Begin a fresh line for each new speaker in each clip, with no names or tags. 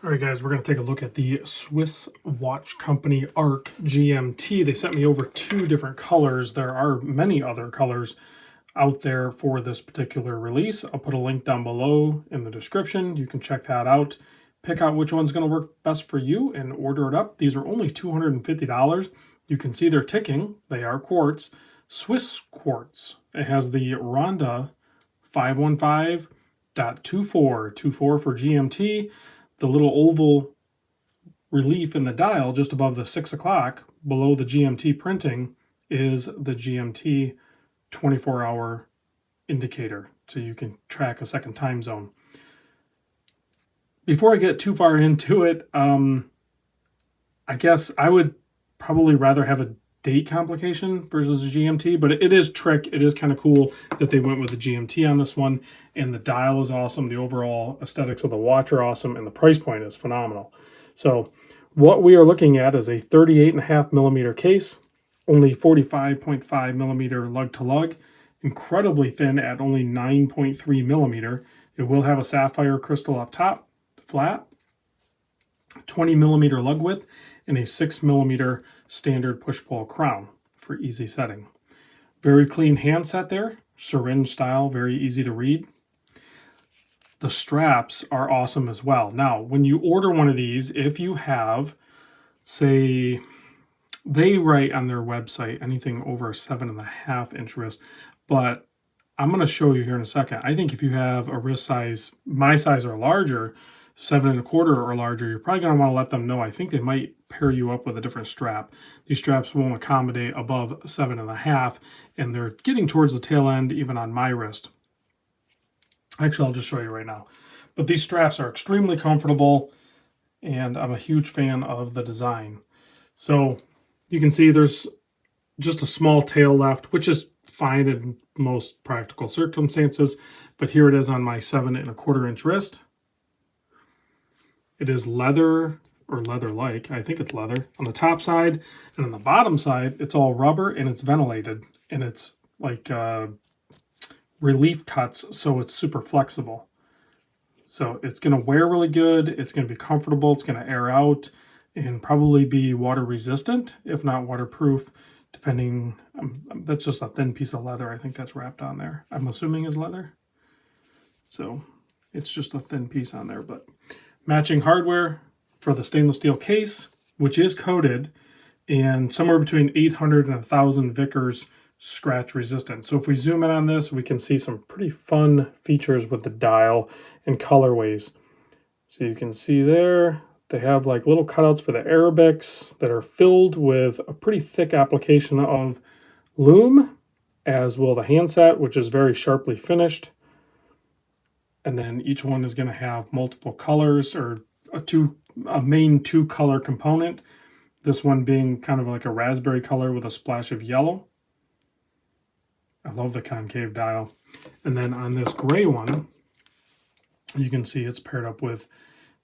All right, guys, we're going to take a look at the Swiss watch company ARC GMT. They sent me over two different colors. There are many other colors out there for this particular release. I'll put a link down below in the description. You can check that out. Pick out which one's going to work best for you and order it up. These are only $250. You can see they're ticking. They are quartz, Swiss quartz. It has the Ronda 515.24 for GMT. The little oval relief in the dial just above the 6 o'clock below the GMT printing is the GMT 24-hour indicator, so you can track a second time zone. Before I get too far into it, I guess I would probably rather have a date complication versus a GMT, but it is trick. It is kind of cool that they went with the GMT on this one, and the dial is awesome. The overall aesthetics of the watch are awesome, and the price point is phenomenal. So what we are looking at is a 38.5 millimeter case, only 45.5 millimeter lug to lug, incredibly thin at only 9.3 millimeter. It will have a sapphire crystal up top, flat, 20 millimeter lug width, and a 6 millimeter standard push-pull crown for easy setting. Very clean handset there, syringe style, very easy to read. The straps are awesome as well. Now, when you order one of these, if you have, say, they write on their website anything over a 7.5 inch wrist, but I'm going to show you here in a second. I think if you have a wrist size, my size or larger, 7.25 or larger, you're probably going to want to let them know. I think they might pair you up with a different strap. These straps won't accommodate above 7.5, and they're getting towards the tail end even on my wrist. Actually, I'll just show you right now. But these straps are extremely comfortable, and I'm a huge fan of the design. So you can see there's just a small tail left, which is fine in most practical circumstances. But here it is on my 7.25 inch wrist. It is leather, or leather-like. I think it's leather on the top side, and on the bottom side, it's all rubber and it's ventilated, and it's like relief cuts, so it's super flexible. So it's going to wear really good. It's going to be comfortable. It's going to air out and probably be water resistant, if not waterproof, depending. That's just a thin piece of leather. I think that's wrapped on there. I'm assuming is leather. So it's just a thin piece on there, but matching hardware for the stainless steel case, which is coated, and somewhere between 800 and 1,000 Vickers scratch resistant. So if we zoom in on this, we can see some pretty fun features with the dial and colorways. So you can see there, they have like little cutouts for the Arabics that are filled with a pretty thick application of lume, as will the handset, which is very sharply finished. And then each one is going to have multiple colors, or a main two color component. This one being kind of like a raspberry color with a splash of yellow. I love the concave dial. And then on this gray one, you can see it's paired up with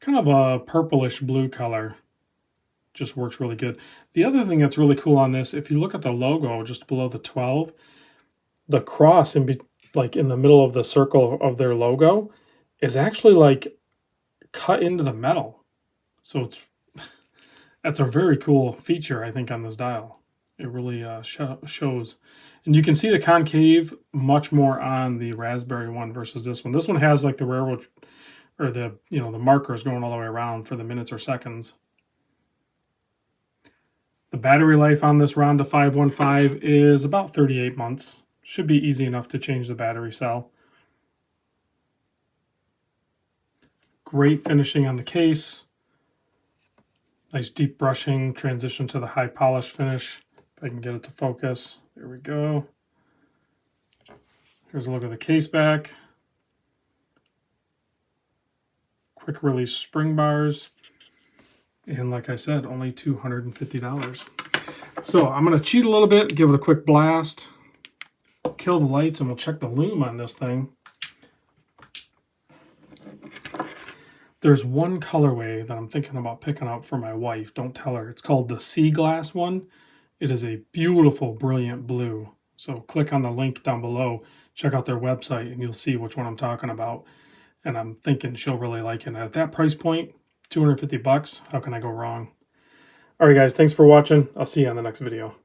kind of a purplish blue color. Just works really good. The other thing that's really cool on this, if you look at the logo just below the 12, the cross in the middle of the circle of their logo is actually like cut into the metal. So that's a very cool feature, I think, on this dial. It really shows. And you can see the concave much more on the raspberry one versus this one. This one has like the railroad, or the markers going all the way around for the minutes or seconds. The battery life on this Ronda 515 is about 38 months. Should be easy enough to change the battery cell. Great finishing on the case. Nice deep brushing, transition to the high polish finish. If I can get it to focus. There we go. Here's a look at the case back. Quick release spring bars. And like I said, only $250. So I'm going to cheat a little bit, give it a quick blast, kill the lights, and we'll check the lume on this thing. There's one colorway that I'm thinking about picking up for my wife. Don't tell her. It's called the Sea Glass one. It is a beautiful, brilliant blue. So click on the link down below, check out their website, and you'll see which one I'm talking about. And I'm thinking she'll really like it. And at that price point, $250. How can I go wrong? All right, guys, thanks for watching. I'll see you on the next video.